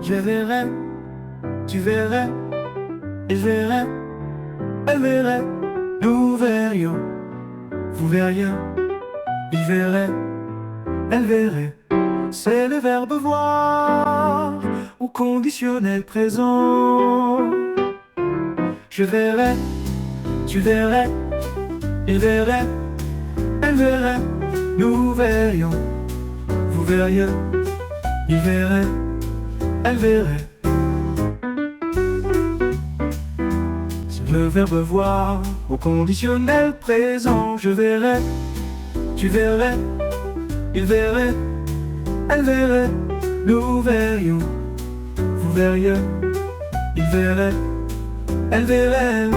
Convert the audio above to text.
Je verrai, tu verrais, il verrait, elle verrait, nous verrions, vous verriez, il verrait, elle verrait. C'est le verbe voir au conditionnel présent. Je verrai, tu verrais, il verrait, elle verrait, nous verrions, vous verriez, il verrait, elle verrait. C'est le verbe voir au conditionnel présent. Je verrai, tu verrais, il verrait, elle verrait, nous verrions, vous verriez, il verrait, elle verrait.